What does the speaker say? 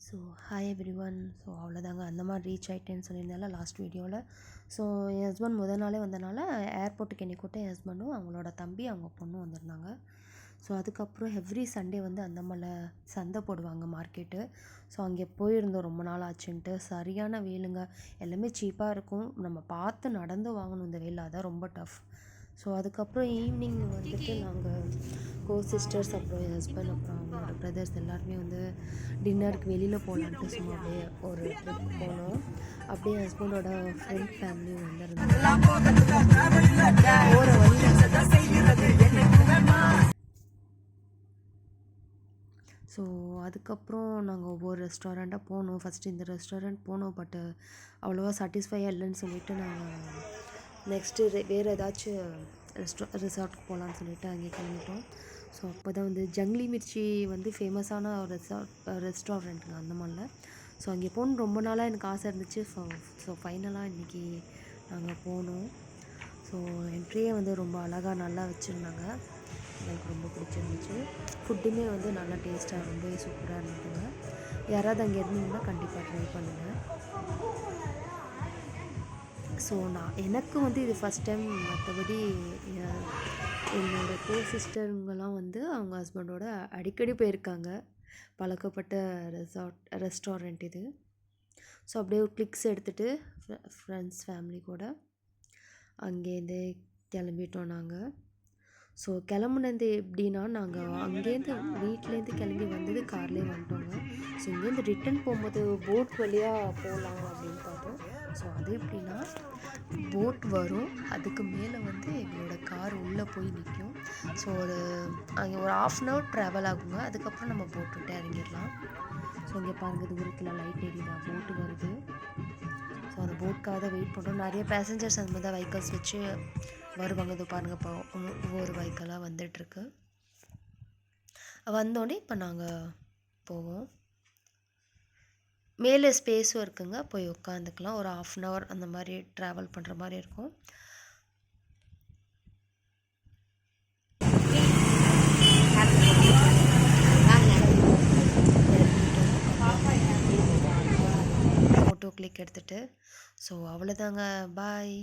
So hi every one. So அவ்வளோதாங்க, அந்த மாதிரி ரீச் ஆகிட்டேன்னு சொல்லியிருந்தால லாஸ்ட் வீடியோவில். ஸோ என் ஹஸ்பண்ட் முதல் நாளே வந்தனால ஏர்போர்ட்டுக்கு என்னை கூட்ட என் ஹஸ்பண்டும் அவங்களோட தம்பி அவங்க பொண்ணும் வந்திருந்தாங்க. ஸோ அதுக்கப்புறம் எவ்ரி சண்டே வந்து அந்த மாதிரில சந்தை போடுவாங்க மார்க்கெட்டு. ஸோ அங்கே போயிருந்தோம், ரொம்ப நாள் ஆச்சுன்ட்டு. சரியான வெயிலுங்க, எல்லாமே சீப்பாக இருக்கும், நம்ம பார்த்து நடந்து வாங்கணும் இந்த வெயில், அதான் ரொம்ப டஃப். ஸோ அதுக்கப்புறம் ஈவினிங் வந்துட்டு நாங்கள் சிஸ்டர்ஸ் அப்புறம் என் ஹஸ்பண்ட் அப்புறம் அவங்களோட பிரதர்ஸ் எல்லாருமே வந்து டின்னருக்கு வெளியில் போகலான்ட்டு சும்மா அப்படியே ஒரு ட்ரிப் போனோம். அப்படியே என் ஹஸ்பண்டோட ஃப்ரெண்ட் ஃபேமிலியும் வந்துருந்தாங்க. போகிற வழி. ஸோ அதுக்கப்புறம் நாங்கள் ஒவ்வொரு ரெஸ்டாரண்ட்டாக போனோம். ஃபஸ்ட்டு இந்த ரெஸ்டாரண்ட் போனோம், பட்டு அவ்வளோவா சாட்டிஸ்ஃபையாக இல்லைன்னு சொல்லிவிட்டு நாங்கள் நெக்ஸ்ட்டு வேறு ஏதாச்சும் ரிசார்ட்டுக்கு போகலான்னு சொல்லிவிட்டு அங்கே கிளம்பிட்டோம். ஸோ அப்போ தான் வந்து ஜங்லி மிர்ச்சி வந்து ஃபேமஸான ஒரு ரெஸ்டாரண்ட்டுங்க அந்த மாதிரில. ஸோ அங்கே போகணுன்னு ரொம்ப நாளாக எனக்கு ஆசை இருந்துச்சு. ஸோ ஃபைனலாக இன்றைக்கி நாங்கள் போனோம். ஸோ என்ட்ரியே வந்து ரொம்ப அழகாக நல்லா வச்சுருந்தாங்க, எனக்கு ரொம்ப பிடிச்சிருந்துச்சு. ஃபுட்டுமே வந்து நல்லா டேஸ்ட்டாக ரொம்ப சூப்பராக இருந்ததுங்க. யாராவது அங்கே இருந்தீங்கன்னா கண்டிப்பாக ட்ரை பண்ணுங்கள். ஸோ எனக்கு வந்து இது ஃபஸ்ட் டைம். மற்றபடி என்னோடய சிஸ்டருங்கெல்லாம் வந்து அவங்க ஹஸ்பண்டோட அடிக்கடி போயிருக்காங்க, பழக்கப்பட்ட ரெஸ்டாரண்ட் இது. ஸோ அப்படியே ஒரு கிளிக்ஸ் எடுத்துகிட்டு ஃப்ரெண்ட்ஸ் ஃபேமிலி கூட அங்கேருந்தே கிளம்பிட்டோம் நாங்கள். ஸோ கிளம்புனது எப்படின்னா, நாங்கள் அங்கேருந்து வீட்லேருந்து கிளம்பி வந்தது கார்லேயே வந்துட்டோங்க. ஸோ இங்கேருந்து ரிட்டன் போகும்போது போட் வழியாக போகலாம் அப்படின்னு பார்த்தோம். ஸோ அது எப்படின்னா, போட் வரும், அதுக்கு மேலே வந்து எங்களோட கார் உள்ளே போய் நிற்கும். ஸோ அங்கே ஒரு 1/2 ட்ராவல் ஆகுங்க, அதுக்கப்புறம் நம்ம போட் விட்டு இறங்கிடலாம். ஸோ இங்கே பாருங்கள், தூரத்தில் லைட் எரியுதா, போட்டு வருது. ஸோ அந்த போட்காக தான் வெயிட் பண்ணுறோம். நிறைய பேசஞ்சர்ஸ் அந்த மாதிரி தான் வெஹிக்கல்ஸ் வச்சு வருவாங்க. இது பாருங்கள், இப்போ ஒவ்வொரு வெஹிக்கலாக வந்துட்டுருக்கு. வந்தோடனே இப்போ நாங்கள் போவோம். மேலே ஸ்பேஸும் இருக்குங்க, போய் உட்காந்துக்கலாம். ஒரு 1/2 அந்த மாதிரி ட்ராவல் பண்ணுற மாதிரி இருக்கும். ஃபோட்டோ கிளிக் எடுத்துகிட்டு. ஸோ அவ்வளோதாங்க, பாய்.